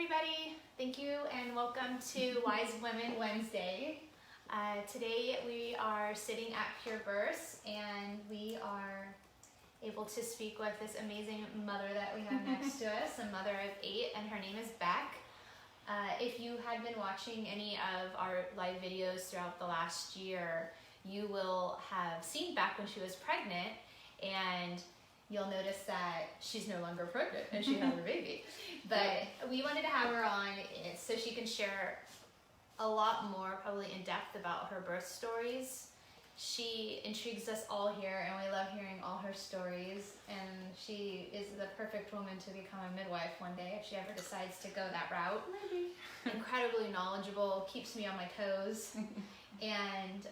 everybody. Thank you and welcome to Wise Women Wednesday. Today we are sitting at Pure Birth and we are able to speak with this amazing mother that we have next to us, a mother of 8, and her name is Beck. If you had been watching any of our live videos throughout the last year, you will have seen Beck when she was pregnant, and you'll notice that she's no longer pregnant and she has her baby. But we wanted to have her on so she can share a lot more, probably in depth, about her birth stories. She intrigues us all here and we love hearing all her stories, and she is the perfect woman to become a midwife one day if she ever decides to go that route. Maybe. Incredibly knowledgeable, keeps me on my toes. And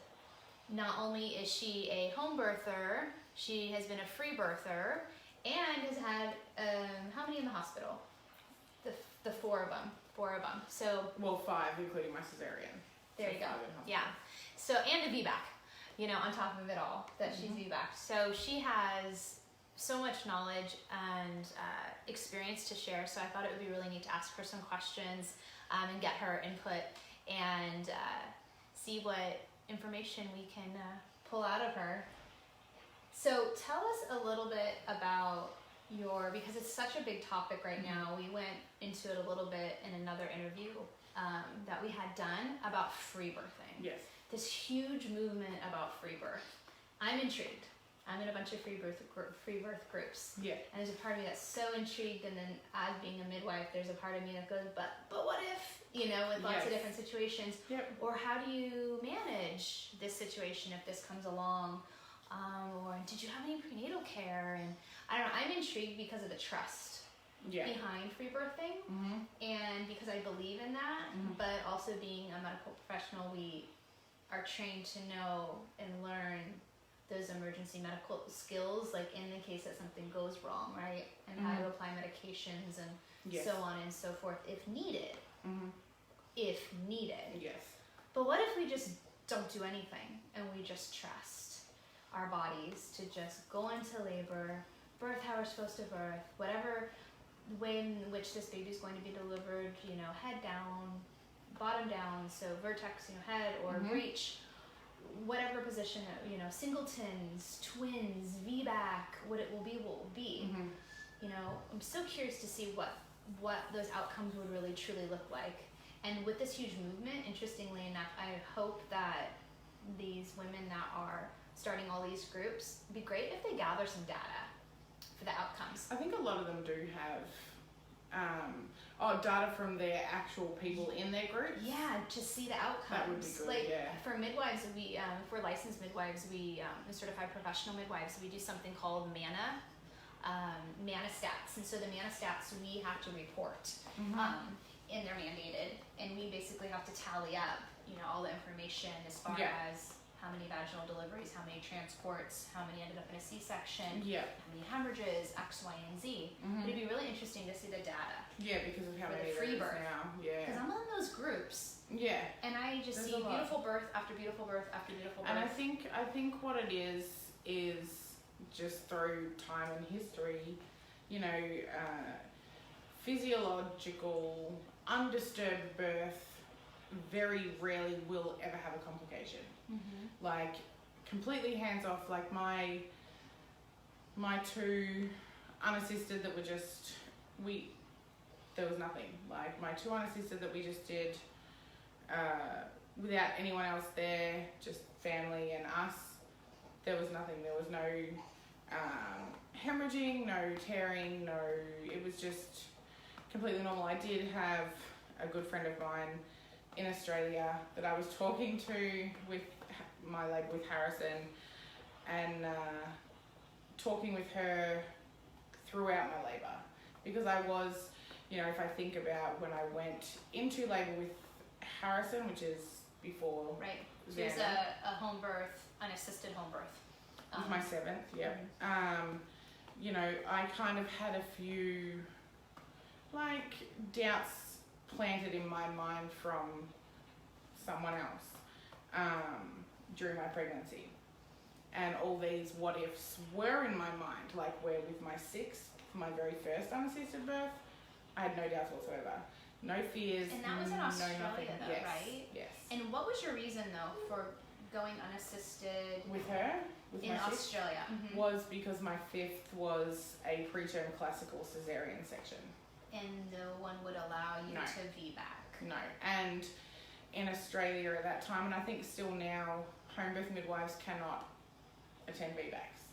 not only is she a home birther, she has been a free birther and has had, how many in the hospital? The four of them. So, well, 5, including my cesarean. There so you go. 5 in hospital. Yeah. So, and a VBAC, on top of it all, that she's VBAC. So she has so much knowledge and experience to share. So I thought it would be really neat to ask her some questions and get her input and see what information we can pull out of her. So tell us a little bit about because it's such a big topic right now. We went into it a little bit in another interview that we had done about free birthing. Yes. This huge movement about free birth. I'm intrigued. I'm in a bunch of free birth groups. Yeah. And there's a part of me that's so intrigued, and then as being a midwife, there's a part of me that goes, but what if, with lots of different situations. Yep. Or how do you manage this situation if this comes along? Or did you have any prenatal care? And I don't know, I'm intrigued because of the trust behind free birthing, and because I believe in that, but also being a medical professional, we are trained to know and learn those emergency medical skills, like in the case that something goes wrong, right? And how to apply medications and so on and so forth if needed. If needed. Yes. But what if we just don't do anything and we just trust our bodies to just go into labor, birth how we're supposed to birth, whatever way in which this baby is going to be delivered, head down, bottom down, so vertex, head or breech, whatever position, singletons, twins, VBAC, what it will be. I'm so curious to see what those outcomes would really truly look like. And with this huge movement, interestingly enough, I hope that these women that are starting all these groups, it'd be great if they gather some data for the outcomes. I think a lot of them do have data from their actual people in their groups. Yeah, to see the outcomes. That would be good, For midwives, we, if we're licensed midwives, we, certified professional midwives, we do something called MANA stats. And so the MANA stats we have to report, and they're mandated. And we basically have to tally up, all the information as far as how many vaginal deliveries, how many transports, how many ended up in a C-section, how many hemorrhages, X, Y, and Z. It'd be really interesting to see the data. Yeah, because of how many free birth now. Yeah. Because I'm on those groups. Yeah. And I just see beautiful birth after beautiful birth after beautiful birth. And I think what it is just through time and history, physiological, undisturbed birth very rarely will ever have a complication. Like completely hands off. Like my 2 unassisted that were just there was nothing. Like my 2 unassisted that we just did without anyone else there, just family and us. There was nothing. There was no hemorrhaging, no tearing, it was just completely normal. I did have a good friend of mine in Australia that I was talking to with my labor with Harrison, and talking with her throughout my labor, because I was, if I think about when I went into labor with Harrison, which is before so it was a home birth, unassisted home birth. It was my 7th, I kind of had a few doubts planted in my mind from someone else during my pregnancy, and all these what ifs were in my mind, like where with my 6th, my very first unassisted birth, I had no doubts whatsoever. No fears. And that was in no Australia, nothing. though, Yes, right? Yes. And what was your reason, though, for going unassisted With her? With in my fifth? Australia? Was because my fifth was a preterm classical cesarean section. And no one would allow you No. to VBAC. No. And in Australia at that time, and I think still now, home birth midwives cannot attend VBACs.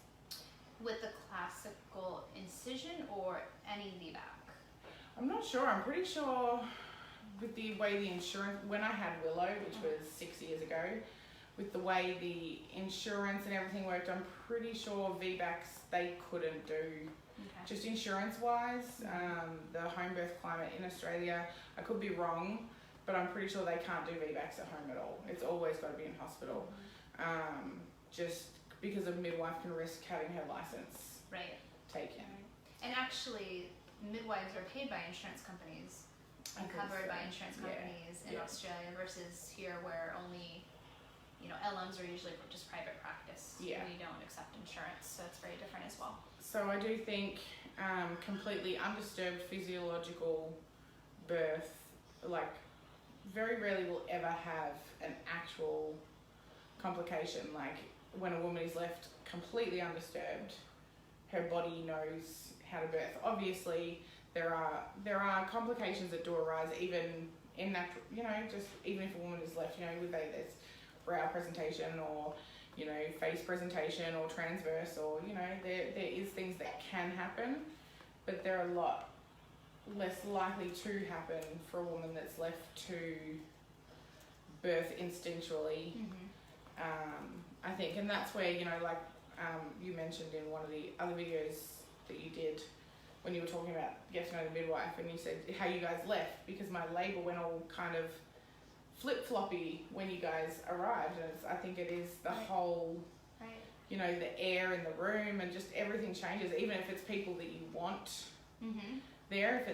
With the classical incision or any VBAC? I'm not sure. I'm pretty sure with the way the insurance, when I had Willow, which was 6 years ago, with the way the insurance and everything worked, I'm pretty sure VBACs they couldn't do. Okay. Just insurance-wise, the home birth climate in Australia, I could be wrong, but I'm pretty sure they can't do VBACs at home at all. It's always got to be in hospital. Just because a midwife can risk having her license Right. taken. And actually, midwives are paid by insurance companies I and think covered so. by insurance Yeah. companies in Yeah. Australia versus here where only, LMs are usually just private practice. Yeah. We don't accept insurance, so it's very different as well. So I do think completely undisturbed physiological birth, like very rarely will ever have an actual complication. Like when a woman is left completely undisturbed, her body knows how to birth. Obviously, there are complications that do arise even in natural, just even if a woman is left, with there's brow presentation or, face presentation or transverse or, there is things that can happen, but they're a lot less likely to happen for a woman that's left to birth instinctually. I think, and that's where, you mentioned in one of the other videos that you did when you were talking about getting to know the midwife, and you said how you guys left because my labour went all kind of flip-floppy when you guys arrived, and I think it is the whole, the air in the room and just everything changes, even if it's people that you want there,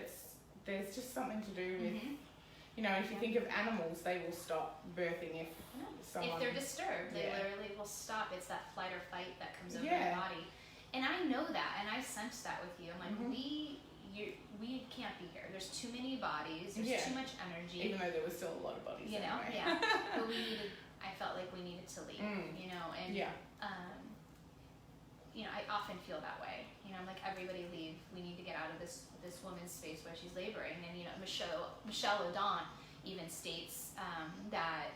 there's just something to do with, if you think of animals, they will stop birthing if someone... If they're disturbed, they literally will stop. It's that flight or fight that comes over your body. And I know that, and I sense that with you. I'm like, we can't be here. There's too many bodies. There's too much energy. Even though there was still a lot of bodies. Anyway. But I felt like we needed to leave, and I often feel that way. I'm like, everybody leave. We need to get out of this woman's space where she's laboring. And Michelle O'Don even states that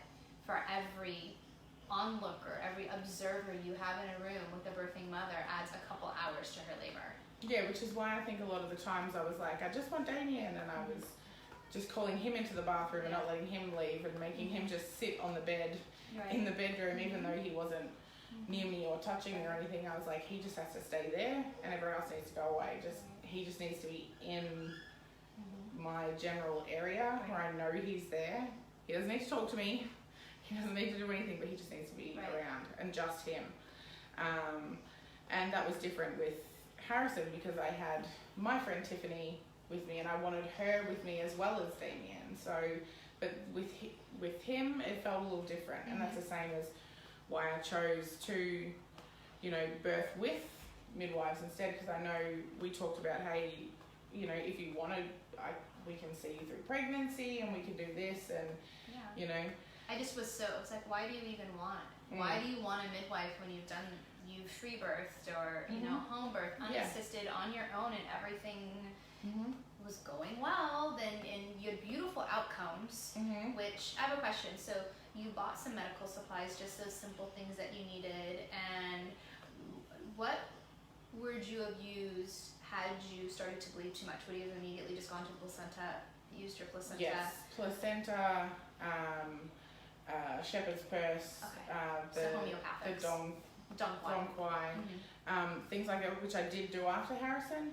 for every onlooker, every observer you have in a room with a birthing mother adds a couple hours to her labor. Yeah, which is why I think a lot of the times I was like, I just want Damien, and I was just calling him into the bathroom and not letting him leave and making him just sit on the bed in the bedroom, even though he wasn't near me or touching me or anything. I was like, he just has to stay there and everyone else needs to go away. He just needs to be in my general area where I know he's there. He doesn't need to talk to me. He doesn't need to do anything, but he just needs to be around, and just him. And that was different with Harrison because I had my friend Tiffany with me, and I wanted her with me as well as Damien. So, but with him, it felt a little different, and that's the same as why I chose to, birth with midwives instead, because I know we talked about, hey, if you wanted, we can see you through pregnancy, and we can do this, and I just was like, why do you even want it? Why do you want a midwife when you've free birthed or, home birth, unassisted on your own, and everything was going well, and you had beautiful outcomes, which I have a question. So you bought some medical supplies, just those simple things that you needed, and what would you have used had you started to bleed too much? Would you have immediately just gone to placenta, used your placenta? Yes, placenta, shepherd's purse, so homeopathics. the Dong Quai, things like that, which I did do after Harrison,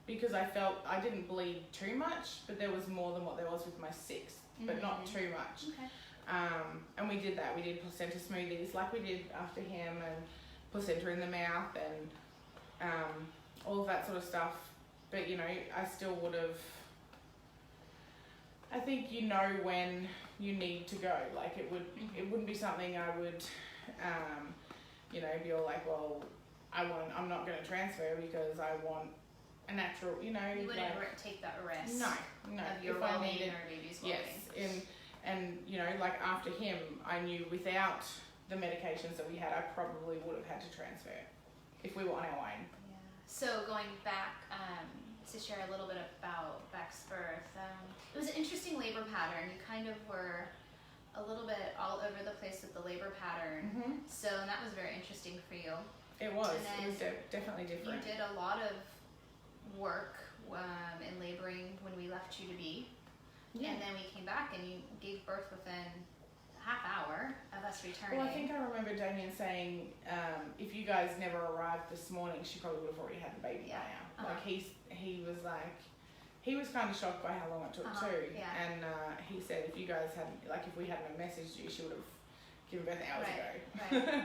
because I felt I didn't bleed too much, but there was more than what there was with my sixth, but not too much. And we did that. We did placenta smoothies like we did after him, and placenta in the mouth, and all of that sort of stuff. But I still would have. I think when you need to go. Like it wouldn't be something I would, be all like, well, I'm not going to transfer because I want a natural, you know. You wouldn't take that risk. No, Of your if I well-being needed, or baby's well-being. yes, and you know, like after him, I knew without the medications that we had, I probably would have had to transfer if we were on our own. Yeah. So going back to share a little bit about Beck's birth, it was an interesting labor pattern. You kind of were a little bit all over the place with the labor pattern. Mm-hmm. So that was very interesting for you. It was. And It was definitely different. You did a lot of work in laboring when we left you to be. Yeah. And then we came back and you gave birth within a half hour of us returning. Well, I think I remember Damien saying, if you guys never arrived this morning, she probably would have already had the baby by now. Like he was like, he was kind of shocked by how long it took too. Yeah. And he said if you guys hadn't, like if we hadn't have messaged you, she would have given birth hours ago.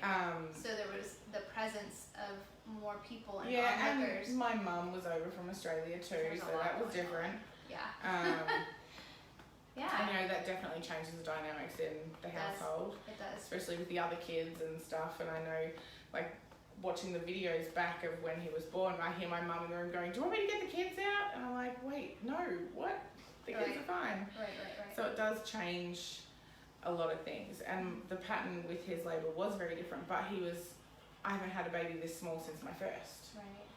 Right. So there was the presence of more people and onlookers. And my mum was over from Australia too, so that was different. Yeah. Yeah. And you know, that definitely changes the dynamics in the household. It does. Especially with the other kids and stuff. And I know, like, watching the videos back of when he was born, I hear my mum in the room going, "Do you want me to get the kids out?" And I'm like, "Wait, no, what? The kids are fine." Right. So it does change a lot of things. And the pattern with his labour was very different. But I haven't had a baby this small since my first. Right.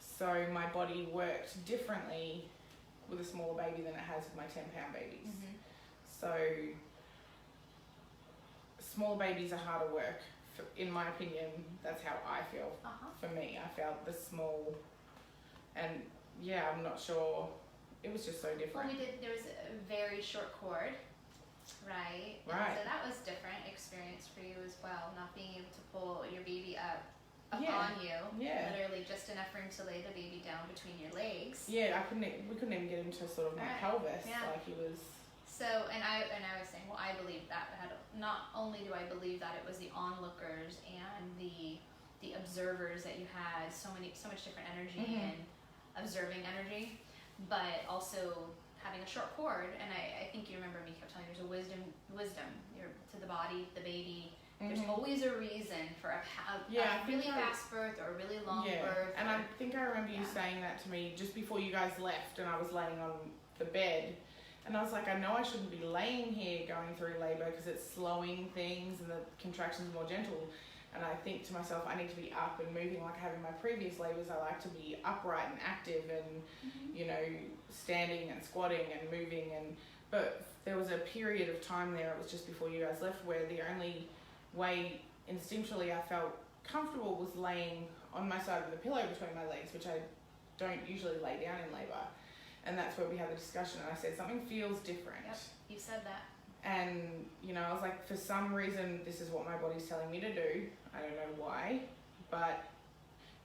So my body worked differently with a smaller baby than it has with my 10-pound babies. Mm-hmm. So smaller babies are harder work. In my opinion, that's how I feel. For me, I felt the small, and yeah, I'm not sure. It was just so different. Well, there was a very short cord, right? Right. And so that was different experience for you as well, not being able to pull your baby up Yeah. on you. Yeah. Literally just enough room to lay the baby down between your legs. Yeah, we couldn't even get into sort of my pelvis. Yeah. Like he was. So, and I was saying, well, I believe that not only do I believe that it was the onlookers and the observers that you had so much different energy and observing energy, but also having a short cord. And I think you remember me kept telling you there's a wisdom to the body, the baby. There's always a reason for a really fast birth or a really long birth. And I think I remember you saying that to me just before you guys left, and I was laying on the bed. And I was like, I know I shouldn't be laying here going through labour because it's slowing things and the contractions are more gentle. And I think to myself, I need to be up and moving like I have in my previous labours. I like to be upright and active and, you know, standing and squatting and moving. But there was a period of time there, it was just before you guys left, where the only way instinctually I felt comfortable was laying on my side with a pillow between my legs, which I don't usually lay down in labour. And that's where we had the discussion, and I said, something feels different. Yep, you said that. And, you know, I was like, for some reason, this is what my body's telling me to do. I don't know why, but,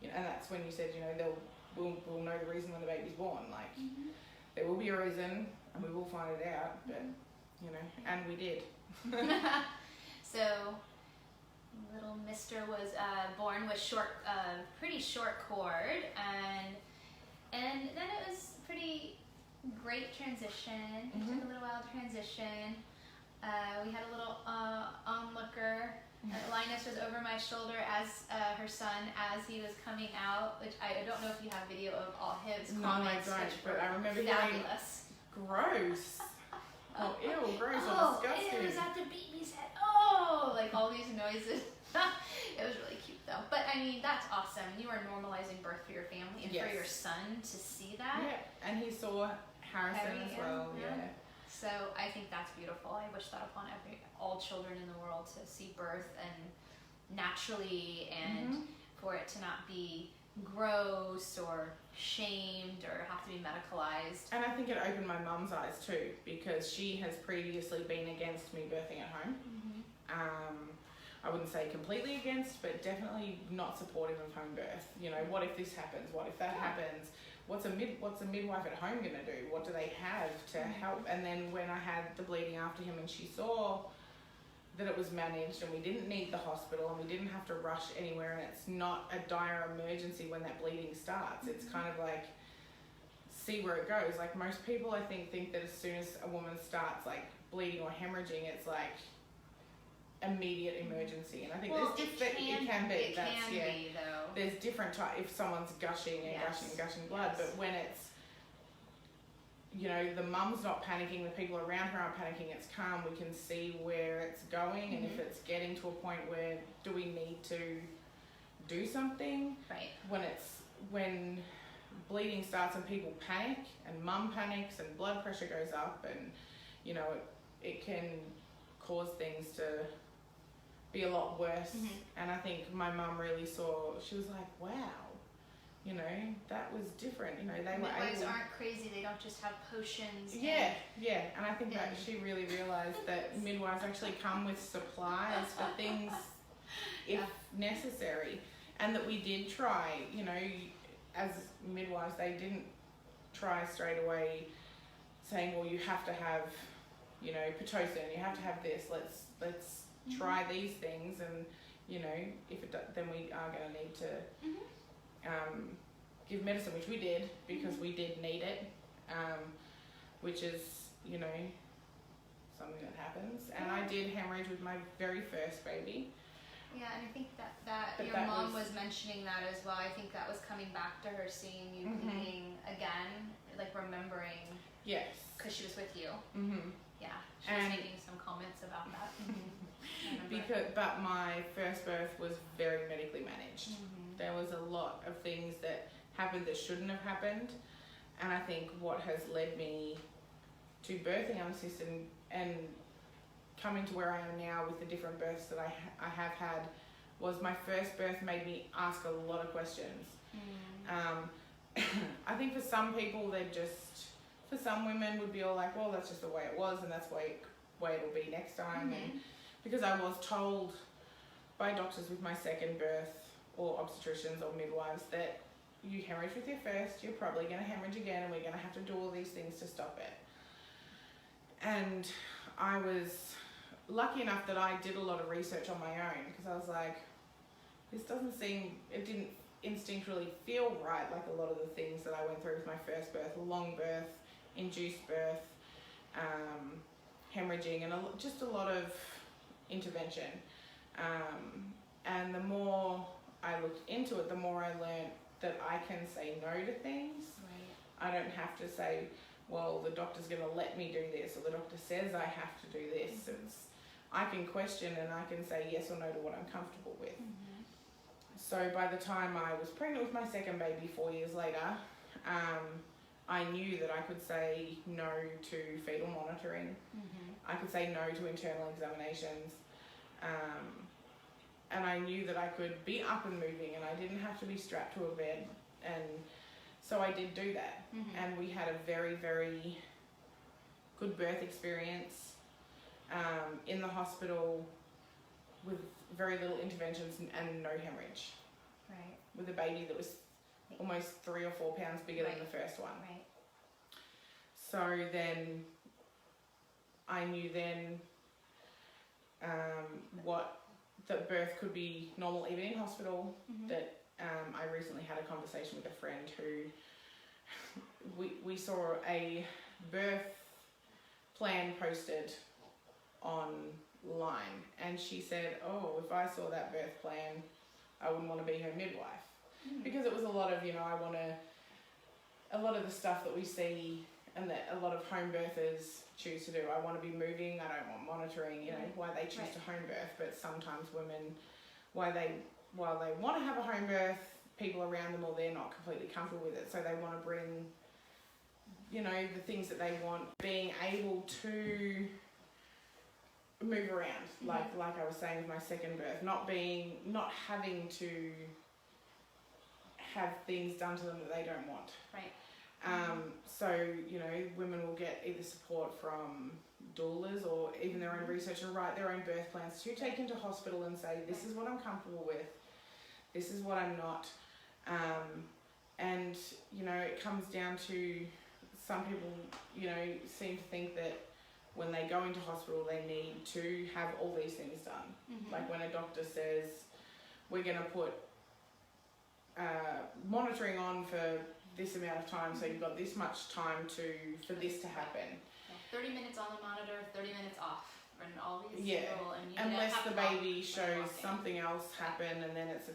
you know, and that's when you said, you know, we'll know the reason when the baby's born. Like, there will be a reason, and we will find it out, but, you know, and we did. So, little Mister was born with pretty short cord, and then it was pretty great transition. It took a little while to transition. We had a little onlooker. Linus was over my shoulder as her son as he was coming out, which I don't know if you have video of all his comments. No, I don't, but I remember fabulous. Gross. Oh, ew, gross, disgusting. It was at the baby's head. Oh, like all these noises. It was really cute though. But I mean, that's awesome. You are normalizing birth for your family and for your son to see that. Yeah, and he saw Harrison as well. Yeah. So I think that's beautiful. I wish that upon all children in the world to see birth and naturally, and for it to not be gross or shamed or have to be medicalized. And I think it opened my mum's eyes too, because she has previously been against me birthing at home. I wouldn't say completely against, but definitely not supportive of home birth. You know, what if this happens? What if that happens? What's a midwife at home gonna do? What do they have to help? And then when I had the bleeding after him and she saw that it was managed and we didn't need the hospital and we didn't have to rush anywhere, and it's not a dire emergency when that bleeding starts. It's kind of like, see where it goes. Like most people I think that as soon as a woman starts like bleeding or hemorrhaging, it's like, immediate emergency. And I think Well, there's different, it can be, it that's, can yeah. be, though. There's different types, if someone's gushing and gushing blood, but when it's, you know, the mum's not panicking, the people around her aren't panicking, it's calm, we can see where it's going, and if it's getting to a point where do we need to do something? Right. When bleeding starts and people panic, and mum panics, and blood pressure goes up, and, you know, it can cause things to be a lot worse. And I think my mum really saw, she was like, wow, you know, that was different. You know, they were Midwives able, aren't crazy. They don't just have potions. yeah, and I think that she really realised that midwives actually come with supplies for things if necessary, and that we did try, you know, as midwives, they didn't try straight away saying, well, you have to have, you know, Pitocin, you have to have this, let's try these things, and, you know, if it then we are going to need to give medicine, which we did, because we did need it, which is, you know, something that happens. And I did hemorrhage with my very first baby. Yeah, and I think that your that mom was mentioning that as well. I think that was coming back to her, seeing you bleeding again, like remembering. Yes. Because she was with you. Yeah, she And was making some comments about that. But my first birth was very medically managed. There was a lot of things that happened that shouldn't have happened, and I think what has led me to birthing unassisted and coming to where I am now with the different births that I have had was my first birth made me ask a lot of questions. I think for some people for some women would be all like, well, that's just the way it was, and that's the way it'll be next time. And because I was told by doctors with my second birth, or obstetricians or midwives, that you hemorrhage with your first, you're probably going to hemorrhage again, and we're going to have to do all these things to stop it. And I was lucky enough that I did a lot of research on my own, because I was like, this doesn't seem, it didn't instinctually feel right, like a lot of the things that I went through with my first birth, long birth, induced birth, hemorrhaging, and just a lot of intervention. And the more I looked into it, the more I learned that I can say no to things. Right. I don't have to say, well, the doctor's going to let me do this, or the doctor says I have to do this. I can question, and I can say yes or no to what I'm comfortable with. So by the time I was pregnant with my second baby 4 years later, I knew that I could say no to fetal monitoring. I could say no to internal examinations. And I knew that I could be up and moving, and I didn't have to be strapped to a bed. And so I did do that. And we had a very, very good birth experience in the hospital with very little interventions and no hemorrhage. Right. With a baby that was almost 3 or 4 pounds bigger than the first one. Right. So then I knew then that birth could be normal even in hospital. That I recently had a conversation with a friend who we saw a birth plan posted online, and she said, oh, if I saw that birth plan, I wouldn't want to be her midwife. Because it was a lot of, you know, a lot of the stuff that we see and that a lot of home birthers choose to do. I want to be moving, I don't want monitoring, you know, why they choose to home birth. But sometimes women, while they want to have a home birth, people around them, or they're not completely comfortable with it, so they want to bring, you know, the things that they want, being able to move around, like I was saying with my second birth, not having to have things done to them that they don't want. Right. So, you know, women will get either support from doulas or even their own researcher, write their own birth plans to take into hospital and say, this is what I'm comfortable with, this is what I'm not. And, you know, it comes down to some people, you know, seem to think that when they go into hospital, they need to have all these things done. Like when a doctor says, we're going to put monitoring on for this amount of time, so you've got this much time for this to happen. 30 minutes on the monitor, 30 minutes off. and all these Yeah. little, and you Unless have the to walk baby when shows you're walking. something else happen, and then it's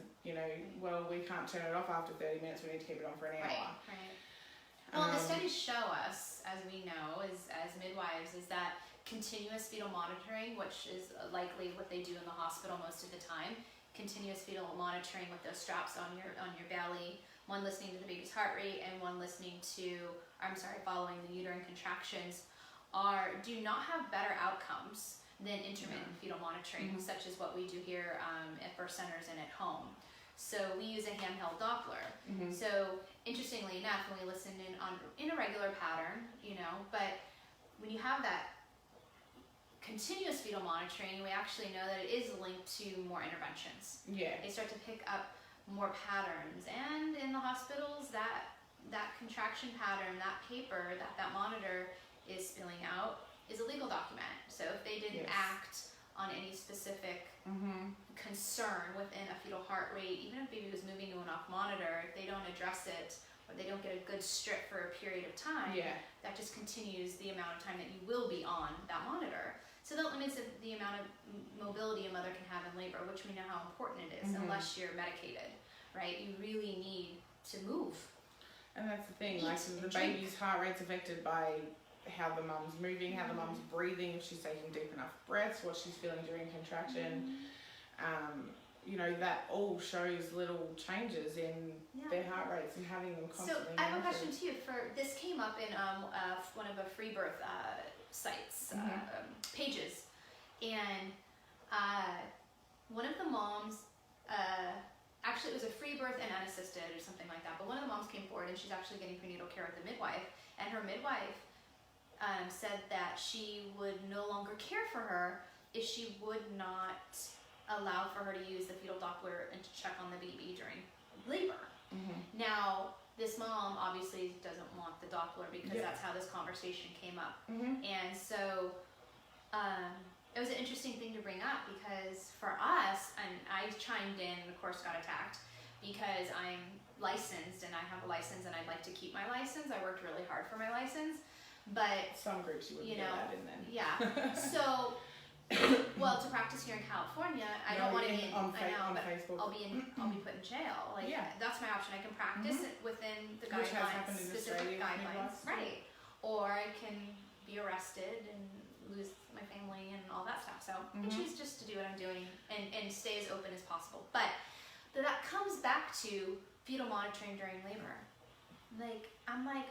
well, we can't turn it off after 30 minutes. We need to keep it on for an hour. Right. Well, the studies show us, as we know, as midwives, is that continuous fetal monitoring, which is likely what they do in the hospital most of the time, continuous fetal monitoring with those straps on your belly, one listening to the baby's heart rate and one following the uterine contractions, do not have better outcomes than intermittent fetal monitoring, such as what we do here at birth centers and at home. So we use a handheld Doppler. So interestingly enough, when we listen in a regular pattern, but when you have that continuous fetal monitoring, we actually know that it is linked to more interventions. Yeah. They start to pick up more patterns, and in the hospitals, that contraction pattern, that paper that monitor is spilling out is a legal document. So if they didn't act on any specific concern within a fetal heart rate, even if baby was moving to an off monitor, if they don't address it or they don't get a good strip for a period of time, that just continues the amount of time that you will be on that monitor. So that limits the amount of mobility a mother can have in labor, which we know how important it is, unless you're medicated, right? You really need to move. And that's the thing, like the baby's heart rate's affected by how the mum's moving, how the mum's breathing, if she's taking deep enough breaths, what she's feeling during contraction. That all shows little changes in their heart rates and having them constantly. So I have a question to you. This came up in one of the free birth sites pages, and one of the moms, actually it was a free birth and unassisted or something like that, but one of the moms came forward and she's actually getting prenatal care with the midwife, and her midwife said that she would no longer care for her if she would not allow for her to use the fetal Doppler and to check on the baby during labor. Now, this mom obviously doesn't want the Doppler because that's how this conversation came up. And so it was an interesting thing to bring up, because for us, and I chimed in and of course got attacked because I'm licensed and I have a license and I'd like to keep my license. I worked really hard for my license, but some groups you wouldn't get that in then. So well, to practice here in California, I don't want to be on Facebook. I'll be put in jail. That's my option. I can practice it within the Which has guidelines, happened in specific Australia, guidelines, right? Or I can be arrested and lose my family and all that stuff. So I choose just to do what I'm doing and stay as open as possible. But that comes back to fetal monitoring during labor. I'm like,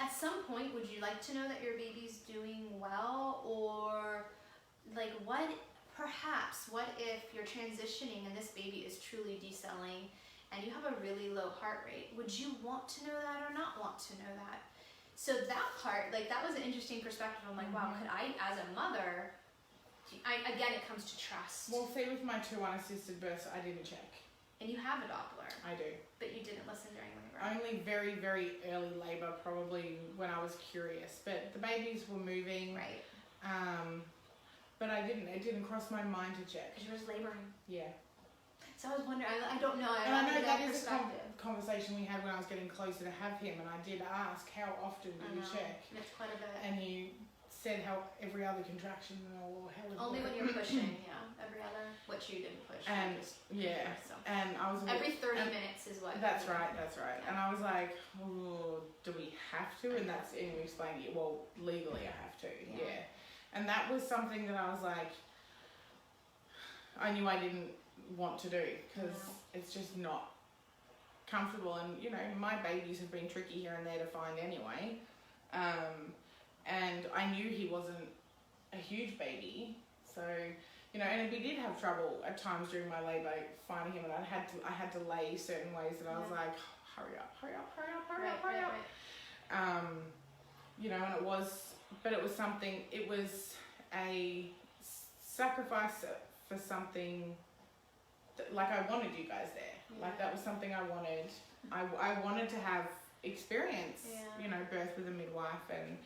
at some point, would you like to know that your baby's doing well, or what if you're transitioning and this baby is truly decelling and you have a really low heart rate? Would you want to know that or not want to know that? So that part, that was an interesting perspective. I'm like, wow, could I, as a mother, again, it comes to trust. Well, see, with my 2 unassisted births, I didn't check. And you have a Doppler. I do. But you didn't listen during labor. Only very, very early labor, probably when I was curious. But the babies were moving. Right. But it didn't cross my mind to check. Because you were laboring. Yeah. So I was wondering, I don't know. And I know that is a conversation we had when I was getting closer to have him, and I did ask, how often do you check? It's quite a bit. And you said how every other contraction, or how only when you're pushing, every other, which you didn't push. And and I was every 30 minutes is what. That's right. Yeah. And I was like, oh, do we have to? And you explained it. Well, legally I have to. Yeah. And that was something that I was like, I knew I didn't want to do, because it's just not comfortable. And my babies have been tricky here and there to find anyway. And I knew he wasn't a huge baby, so and we did have trouble at times during my labour finding him, and I had to lay certain ways that I was like, hurry up. And it was a sacrifice for something that, I wanted you guys there. That was something I wanted. I wanted to have experience, birth with a midwife and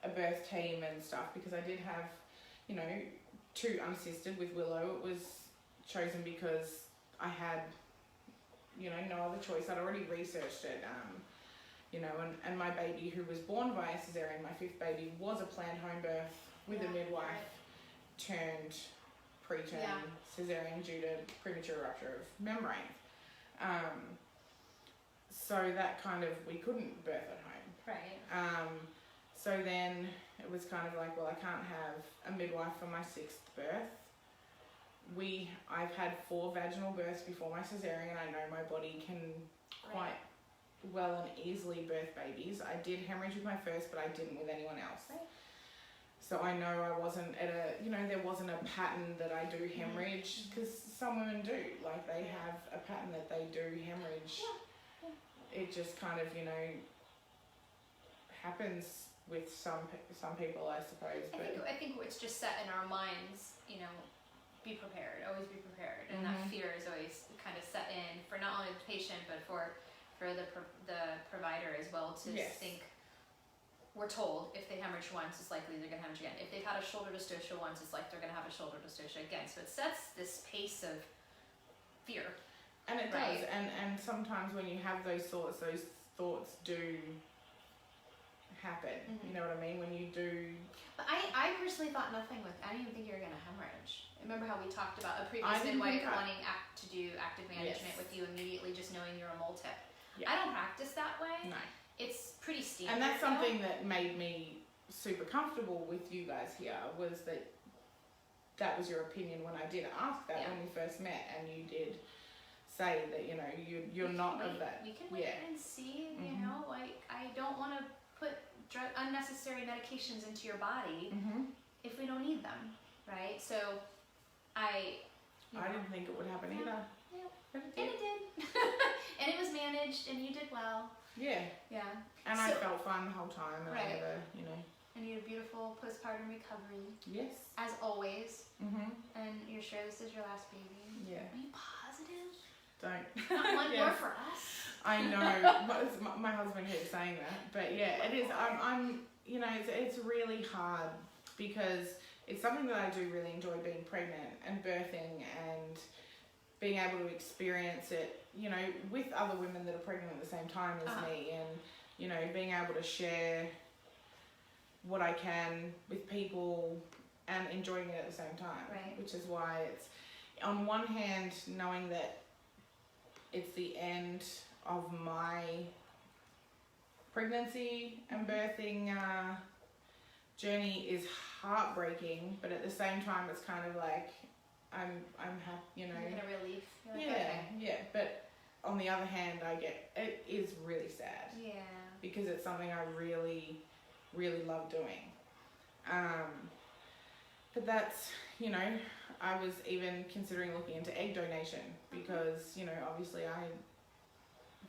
a birth team and stuff, because I did have, 2 unassisted with Willow. It was chosen because I had, no other choice. I'd already researched it, and my baby, who was born via cesarean, my 5th baby, was a planned home birth with a midwife. turned preterm Yeah. cesarean due to premature rupture of membrane. So that kind of, we couldn't birth at home. Right. So then it was kind of like, well, I can't have a midwife for my 6th birth. I've had 4 vaginal births before my cesarean. I know my body can quite well and easily birth babies. I did hemorrhage with my first, but I didn't with anyone else. Right. So I know I wasn't at there wasn't a pattern that I do hemorrhage, because some women do. Like, they have a pattern that they do hemorrhage. Yeah. It just kind of, happens with some people, I suppose. I think it's just set in our minds, be prepared, always be prepared. And that fear is always kind of set in for not only the patient, but for the provider as well, to think, we're told if they hemorrhage once, it's likely they're going to hemorrhage again. If they've had a shoulder dystocia once, it's like they're going to have a shoulder dystocia again. So it sets this pace of fear. And it does. And sometimes when you have those thoughts do happen. You know what I mean? When you do. But I personally thought nothing with, I didn't even think you were going to hemorrhage. Remember how we talked about a previous midwife wanting to do active management with you immediately, just knowing you're a mole tip. Yeah. I don't practice that way. No. It's pretty standard. And that's something that made me super comfortable with you guys here, was that was your opinion when I did ask that when we first met, and you did say that, you're not of that. We can wait and see, like, I don't want to put unnecessary medications into your body if we don't need them, right? So I didn't think it would happen either. Yeah. And it did. And it was managed, and you did well. Yeah. Yeah. And I felt fine the whole time, and I never, And you had a beautiful postpartum recovery. Yes. As always. And you're sure this is your last baby? Yeah. Are you positive? Don't. Not one more for us. I know. My husband keeps saying that, but yeah, it is. I'm. It's really hard, because it's something that I do really enjoy, being pregnant and birthing and being able to experience it, with other women that are pregnant at the same time as me, and, being able to share what I can with people and enjoying it at the same time. Right. Which is why it's, on one hand, knowing that it's the end of my pregnancy and birthing journey is heartbreaking, but at the same time, it's kind of like, I'm happy, You're in a relief. You're like, yeah, okay. yeah. But on the other hand, it is really sad. Yeah. Because it's something I really, really love doing. But that's, I was even considering looking into egg donation, because, obviously I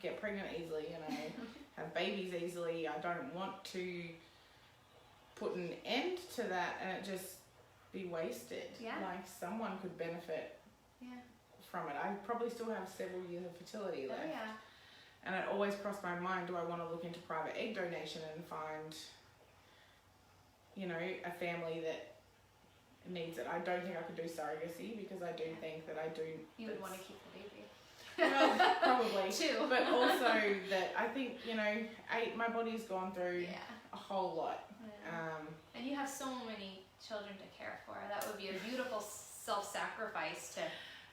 get pregnant easily and I have babies easily. I don't want to put an end to that and it just be wasted. Yeah. Like, someone could benefit from it. I probably still have several years of fertility left. Oh, yeah. And it always crossed my mind, do I want to look into private egg donation and find, a family that needs it? I don't think I could do surrogacy, because I do think that I do. You would want to keep the baby. Well, probably. Too. But also that I think, my body's gone through a whole lot. And you have so many children to care for. That would be a beautiful self-sacrifice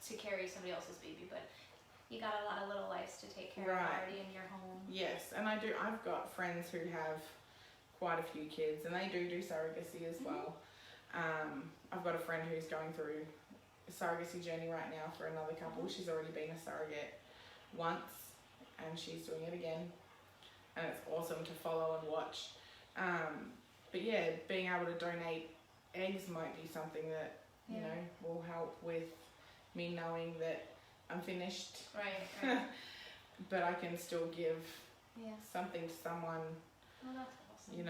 to carry somebody else's baby, but you got a lot of little lives to take care of already in your home. Yes, and I do. I've got friends who have quite a few kids, and they do surrogacy as well. I've got a friend who's going through a surrogacy journey right now for another couple. She's already been a surrogate once, and she's doing it again, and it's awesome to follow and watch. But yeah, being able to donate eggs might be something that will help with me knowing that I'm finished. Right. But I can still give something to someone. Well, that's awesome.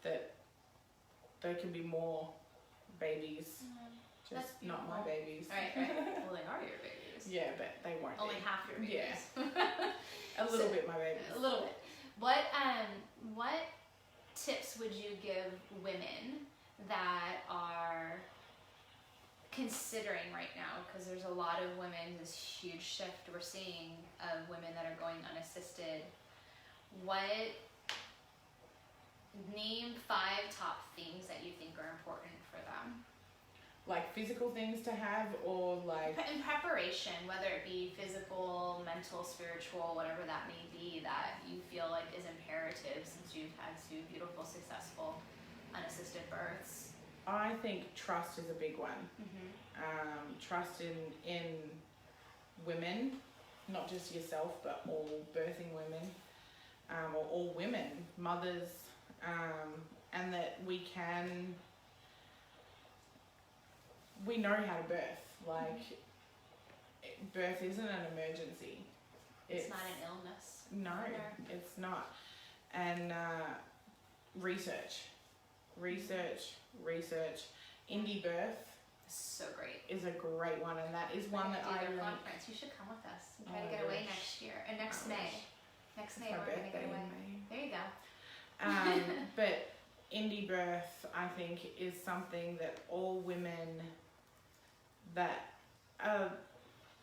That there can be more babies. Just not my babiys. Right. Well, they are your babies. Yeah, but they won't Only be. half your babies. Yeah. A little bit my babies. A little bit. What tips would you give women that are considering right now, because there's a lot of women, this huge shift we're seeing of women that are going unassisted? Name 5 top things that you think are important for them. like physical things to have, or like in preparation, whether it be physical, mental, spiritual, whatever that may be, that you feel like is imperative since you've had two beautiful, successful, unassisted births? I think trust is a big one. Trust in women, not just yourself, but all birthing women, or all women, mothers, and that we know how to birth. Like, birth isn't an emergency. It's not an illness. No, it's not. And research. Indie birth So great. is a great one, and that is one that I link. Conference. You should come with us. We'll try to get away next year, and next May. Next May we're gonna get away. There you go. But indie birth, I think, is something that all women that are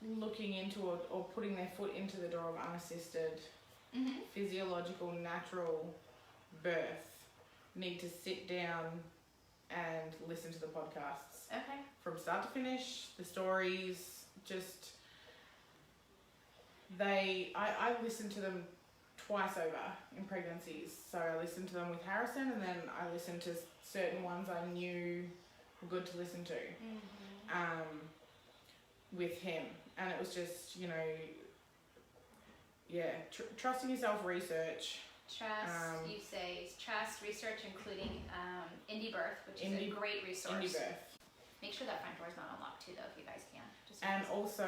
looking into or putting their foot into the door of unassisted, physiological, natural birth need to sit down and listen to the podcasts. Okay. From start to finish, the stories, just I listened to them twice over in pregnancies. So I listened to them with Harrison, and then I listened to certain ones I knew were good to listen to with him. And it was just, trusting yourself, research. Trust, you say trust, research, including Indie Birth, which is a great resource. Indie Birth. Make sure that front door is not unlocked too, though, if you guys can. And also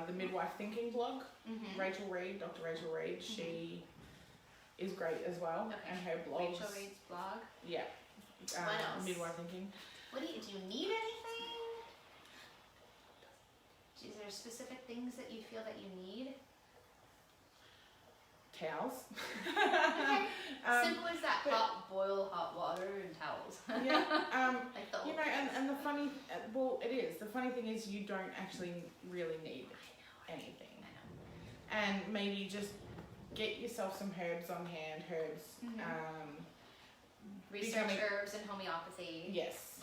the Midwife Thinking blog, Rachel Reed, Dr. Rachel Reed, she is great as well, and her blogs. Rachel Reed's blog. Yeah. What else? Midwife Thinking. Do you need anything? Is there specific things that you feel that you need? Towels. Okay. Simple as that. Boil hot water and towels. Yeah. Like the and the funny, it is. The funny thing is you don't actually really need anything. I know. And maybe just get yourself some herbs on hand. Research herbs and homeopathy. Yes.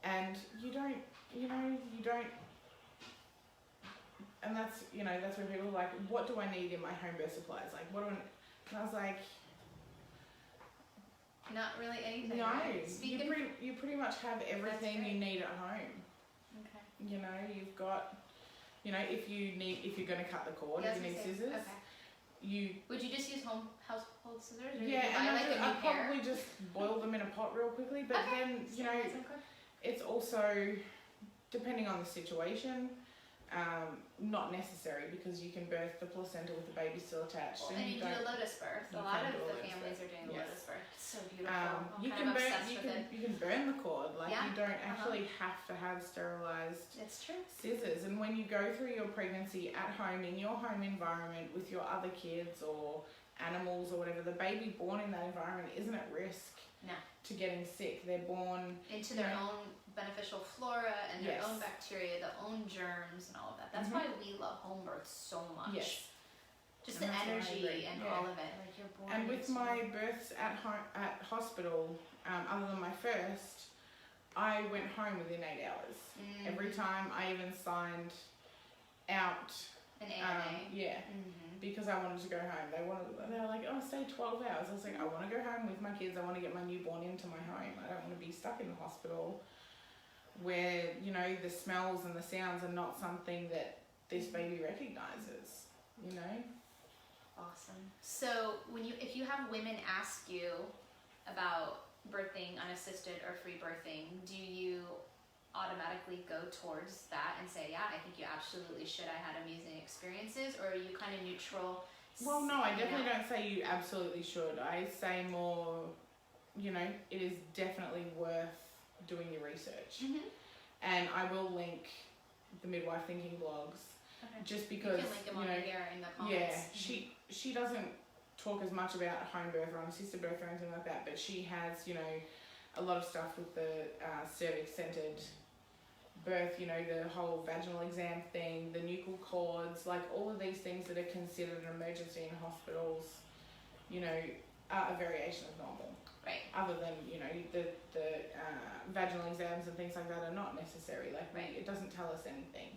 And you don't, and that's where people are like, what do I need in my home birth supplies? Like, what do I, and I was like, not really anything. no, right? you pretty much have everything you need at home. Okay. You've got, if you're going to cut the cord, if you need scissors, would you just use household scissors? Or yeah, and I'd probably just boil them in a pot real quickly, but then, it's also, depending on the situation, not necessary, because you can birth the placenta with the baby still attached. Well, and you do a lotus birth. A lot of the families are doing a lotus birth. It's so beautiful. You can burn the cord. Like, you don't actually have to have sterilized scissors. And when you go through your pregnancy at home, in your home environment with your other kids or animals or whatever, the baby born in that environment isn't at risk to getting sick. They're born into their own beneficial flora and their own bacteria, their own germs and all of that. That's why we love home birth so much. Yes. Just the energy and all of it. Like, you're born. And with my births at hospital, other than my first, I went home within 8 hours. Every time I even signed out an AMA. Because I wanted to go home. They were like, oh, stay 12 hours. I was like, I want to go home with my kids. I want to get my newborn into my home. I don't want to be stuck in the hospital where, the smells and the sounds are not something that this baby recognizes, Awesome. So if you have women ask you about birthing unassisted or free birthing, do you automatically go towards that and say, yeah, I think you absolutely should, I had amazing experiences, or are you kind of neutral? Well, no, I definitely don't say you absolutely should. I say more, it is definitely worth doing your research. And I will link the Midwife Thinking blogs, just because, you can link them on here in the comments. Yeah, she doesn't talk as much about home birth or unassisted birth or anything like that, but she has, a lot of stuff with the cervix-centered birth, the whole vaginal exam thing, the nuchal cords, like all of these things that are considered an emergency in hospitals, are a variation of normal. Right. Other than, you know, the vaginal exams and things like that are not necessary. Like, Right. it doesn't tell us anything.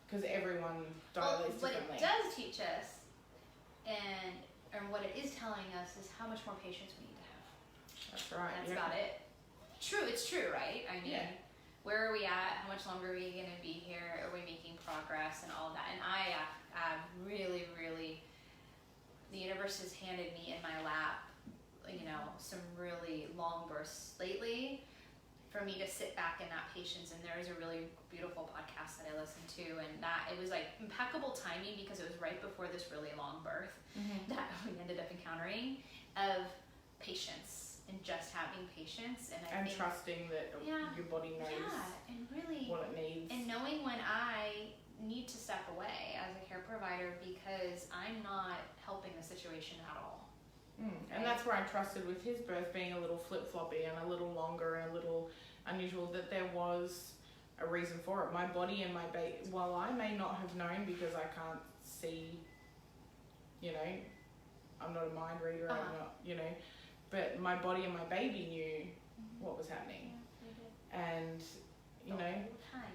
Because everyone dilates what differently. it does teach us, and what it is telling us, is how much more patience we need to have. That's right. That's about it. True, it's true, right? I mean, where are we at? How much longer are we going to be here? Are we making progress and all of that? And I really, really, the universe has handed me in my lap, you know, some really long bursts lately for me to sit back in that patience. And there is a really beautiful podcast that I listened to, and that it was like impeccable timing, because it was right before this really long birth that we ended up encountering, of patience and just having patience, and I think trusting that your body knows and really what it needs, and knowing when I need to step away as a care provider, because I'm not helping the situation at all. And that's where I trusted with his birth being a little flip-floppy and a little longer and a little unusual, that there was a reason for it. My body and my baby, while I may not have known because I can't see, you know, I'm not a mind reader, I'm not, you know, but my body and my baby knew what was happening. And, you know,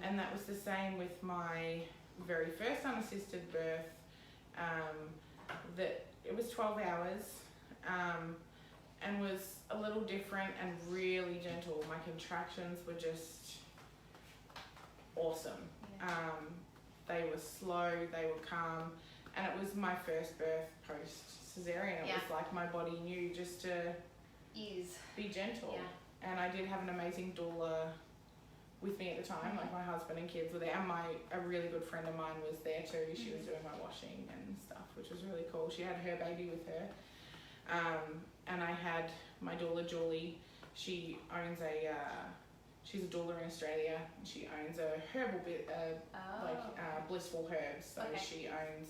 and that was the same with my very first unassisted birth, that it was 12 hours, and was a little different and really gentle. My contractions were just awesome. They were slow, they were calm, and it was my first birth post-cesarean. It was like my body knew just to ease, be gentle. And I did have an amazing doula with me at the time, like my husband and kids were there, and a really good friend of mine was there too. She was doing my washing and stuff, which was really cool. She had her baby with her. And I had my doula, Julie. She owns she's a doula in Australia. She owns a herbal bit, Blissful Herbs. So she owns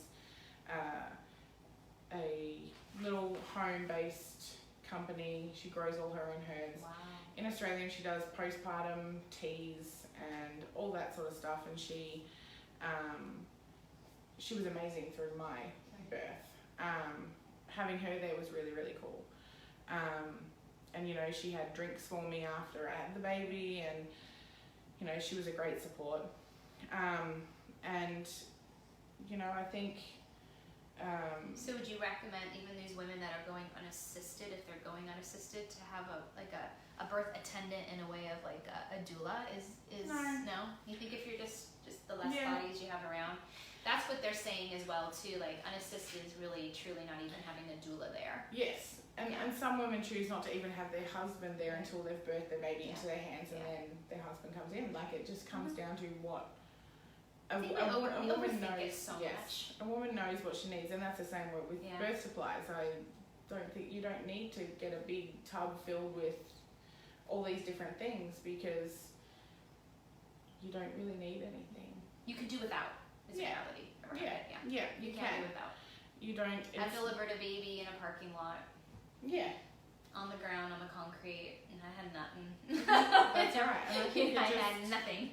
a little home-based company. She grows all her own herbs. In Australia, and she does postpartum teas and all that sort of stuff. And she was amazing through my birth. Having her there was really, really cool. And, you know, she had drinks for me after I had the baby, and, you know, she was a great support. And, you know, I think... so would you recommend even these women that are going unassisted, if they're going unassisted, to have a birth attendant in a way of like a doula? No? You think if you're just the less bodies you have around? That's what they're saying as well too, like unassisted is really truly not even having a doula there. Yes, and some women choose not to even have their husband there until they've birthed their baby into their hands, and then their husband comes in. Like, it just comes down to what a woman knows. Much. A woman knows what she needs, and that's the same with birth supplies. I don't think you don't need to get a big tub filled with all these different things, because you don't really need anything. You could do without. Is reality. You can do without. You don't. I delivered a baby in a parking lot. On the ground, on the concrete, and I had nothing. That's all right. And I had nothing.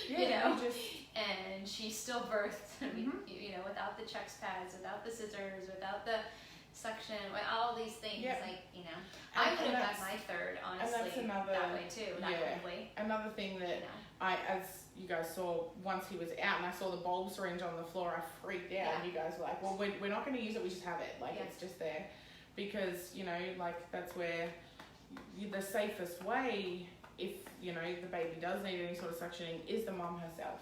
You know, and she still birthed. You know, without the checks pads, without the scissors, without the suction, with all these things. Like, you know, I would have had my third, honestly, that way too. That quickly. Another thing that as you guys saw, once he was out and I saw the bulb syringe on the floor, I freaked out. And you guys were like, well, we're not going to use it, we just have it. Like, it's just there. Because, you know, like, that's where the safest way, if, you know, the baby does need any sort of suctioning, is the mum herself.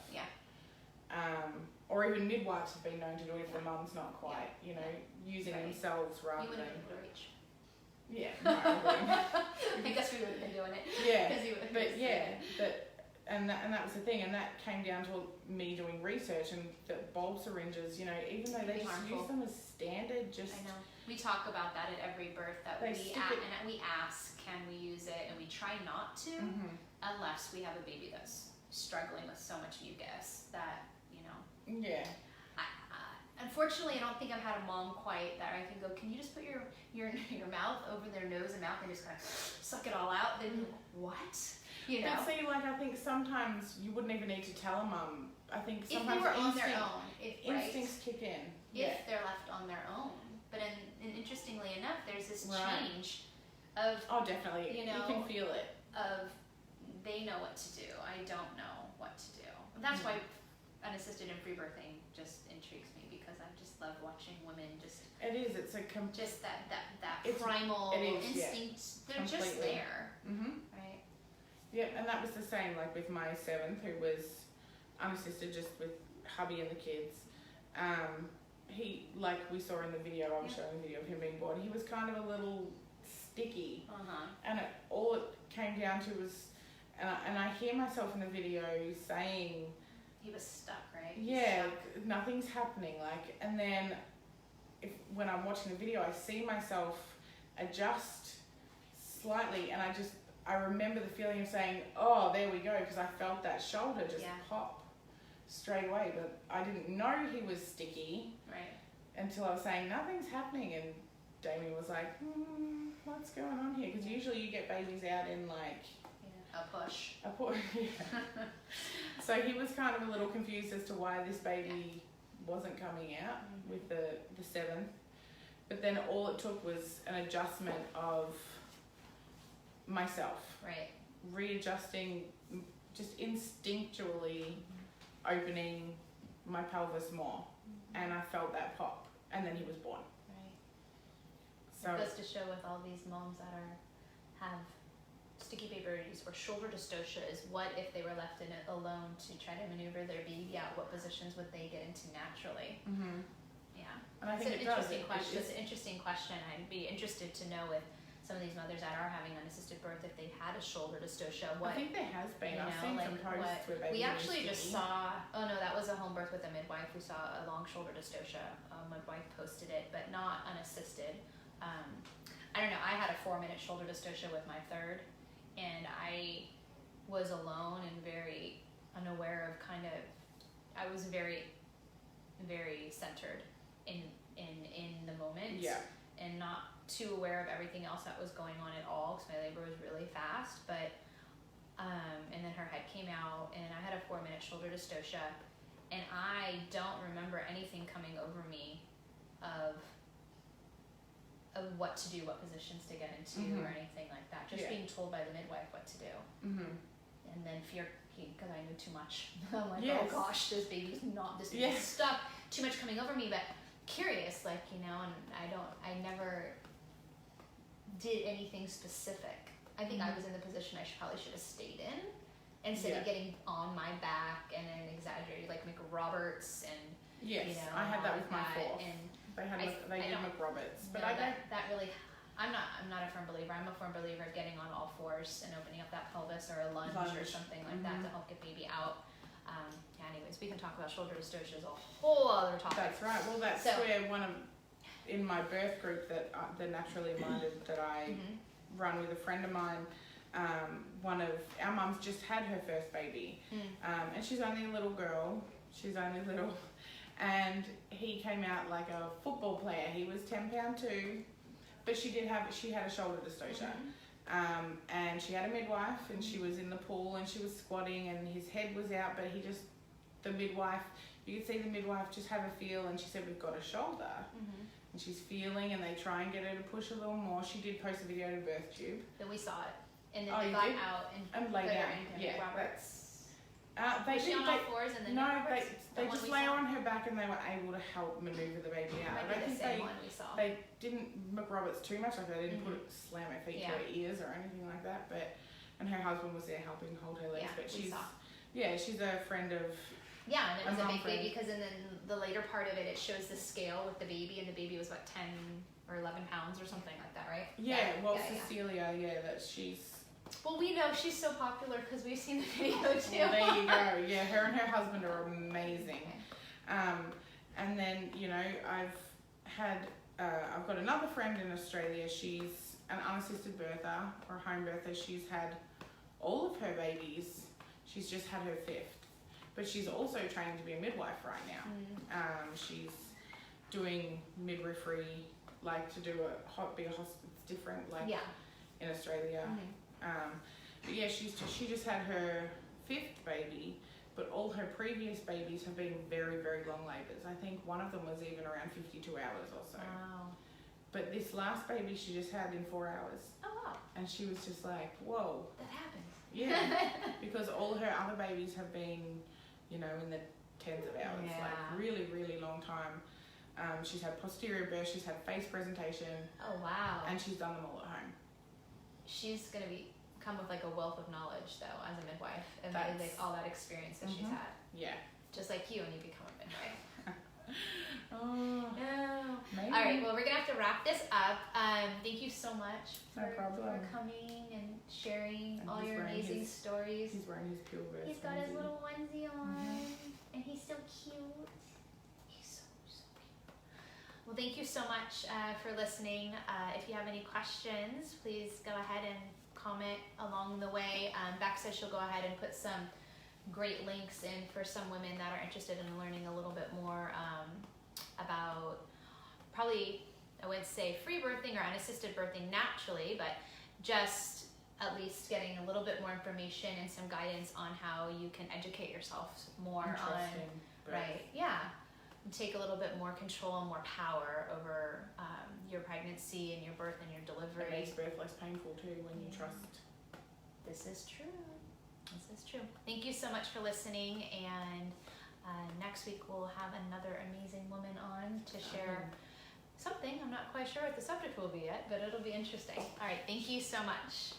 Or even midwives have been known to do it if the mum's not quite, you know, using themselves rather than... You wouldn't have been able to reach. I guess we would have been doing it. And that was the thing, and that came down to me doing research, and that bulb syringes, you know, even though they just use them as standard, I know. We talk about that at every birth, that we ask, can we use it, and we try not to, unless we have a baby that's struggling with so much mucus that, you know. Unfortunately, I don't think I've had a mom quite that I can go, can you just put your mouth over their nose and mouth and just kind of suck it all out? Then what? You know? But see, like, I think sometimes you wouldn't even need to tell a mum. I think sometimes if they were on their own, instincts kick in. If they're left on their own. But and interestingly enough, there's this change of, Oh, definitely. you know, you can feel it. of they know what to do. I don't know what to do. That's why unassisted and free birthing just intrigues me, because I just love watching women just. It is. It's a just that it's, primal instinct. Yeah. They're Completely. just there, right? Yep, and that was the same. Like with my 7th, who was unassisted, just with hubby and the kids. He, like we saw in the video, I was showing a video of him being born. He was kind of a little sticky, and all it came down to was, and I hear myself in the video saying, he was stuck, right? Yeah, nothing's happening. Like, and then when I'm watching the video, I see myself adjust slightly, and I remember the feeling of saying, "Oh, there we go," because I felt that shoulder just pop straight away. But I didn't know he was sticky, right, until I was saying nothing's happening, and Damien was like, "What's going on here?" Because usually you get babies out in like a push. Yeah. So he was kind of a little confused as to why this baby wasn't coming out with the 7th. But then all it took was an adjustment of myself. Right. Readjusting, just instinctually opening my pelvis more. And I felt that pop. And then he was born. Right. So it goes to show with all these moms that have sticky babies or shoulder dystocia is, what if they were left in it alone to try to maneuver their baby out? What positions would they get into naturally? Yeah, and I think it's an interesting question. It's an interesting question. I'd be interested to know if some of these mothers that are having unassisted birth, if they've had a shoulder dystocia. I think there has been. I've seen some posts where babies. We actually just saw. Oh no, that was a home birth with a midwife. We saw a long shoulder dystocia. A midwife posted it, but not unassisted. I don't know. I had a 4-minute shoulder dystocia with my 3rd. And I was alone and very unaware of I was very, very centered in the moment. Yeah. And not too aware of everything else that was going on at all, because my labor was really fast. But, and then her head came out, and I had a 4-minute shoulder dystocia, and I don't remember anything coming over me of what to do, what positions to get into, or anything like that. Just being told by the midwife what to do. And then fear, because I knew too much. I'm like, oh gosh, this baby's stuck. Too much coming over me, but curious, and I never did anything specific. I think I was in the position I probably should have stayed in, instead of getting on my back and then exaggerated, like McRoberts and I had that with my 4th. And they did McRoberts, but that really. I'm not a firm believer. I'm a firm believer of getting on all fours and opening up that pelvis, or a lunge. Or something like that to help get baby out. Anyways, we can talk about shoulder dystocia as a whole other topic. That's right. Well, that's where in my birth group that the Naturally Minded that I run with a friend of mine, one of our mums just had her first baby, and she's only a little girl. She's only little. And he came out like a football player. He was 10 pound too, but she had a shoulder dystocia. And she had a midwife, and she was in the pool, and she was squatting, and his head was out, but the midwife, you could see the midwife just have a feel, and she said, "We've got a shoulder." And she's feeling, and they try and get her to push a little more. She did post a video to birth tube. Then we saw it, and then they got out and lay down. Yeah, Roberts. They she on all fours, and then they just lay on her back, and they were able to help maneuver the baby out. I don't think they didn't McRoberts too much, like they didn't slam her feet to her ears or anything like that. And her husband was there helping hold her legs. But she's a friend of. Yeah, and it was a big baby, because then the later part of it, it shows the scale with the baby, and the baby was 10 or 11 pounds or something like that, right? Cecilia, that she's. Well, we know she's so popular because we've seen the video too. Well, there you go. Yeah, her and her husband are amazing. And then I've got another friend in Australia. She's an unassisted birther or home birther. She's had all of her babies. She's just had her 5th, but she's also training to be a midwife right now. She's doing midwifery, like to do be a hospital. It's different, in Australia. But yeah, she just had her 5th baby, but all her previous babies have been very, very long labours. I think one of them was even around 52 hours or so. Wow. But this last baby she just had in 4 hours. Oh wow. And she was just like, whoa. That happens. Yeah. Because all her other babies have been, you know, in the tens of hours. Yeah. Like really, really long time. She's had posterior birth, she's had face presentation. Oh wow. And she's done them all at home. She's gonna come with like a wealth of knowledge though as a midwife, and like all that experience that she's had. Yeah. Just like you when you become a midwife. Oh. No. Maybe. All right. Well, we're gonna have to wrap this up. Thank you so much No problem. for coming and sharing And all he's your wearing amazing his- stories. He's wearing his pillowverse. He's got his little onesie on, Mm-hmm. and he's so cute. He's so cute. Well, thank you so much for listening. If you have any questions, please go ahead and comment along the way. Beck says she'll go ahead and put some great links in for some women that are interested in learning a little bit more about probably, I would say, free birthing or unassisted birthing naturally, but just at least getting a little bit more information and some guidance on how you can educate yourself more on, right, yeah, and take a little bit more control and more power over your pregnancy and your birth and your delivery. It makes birth less painful too when you trust. This is true. This is true. Thank you so much for listening, and next week we'll have another amazing woman on to share something. I'm not quite sure what the subject will be yet, but it'll be interesting. All right, thank you so much.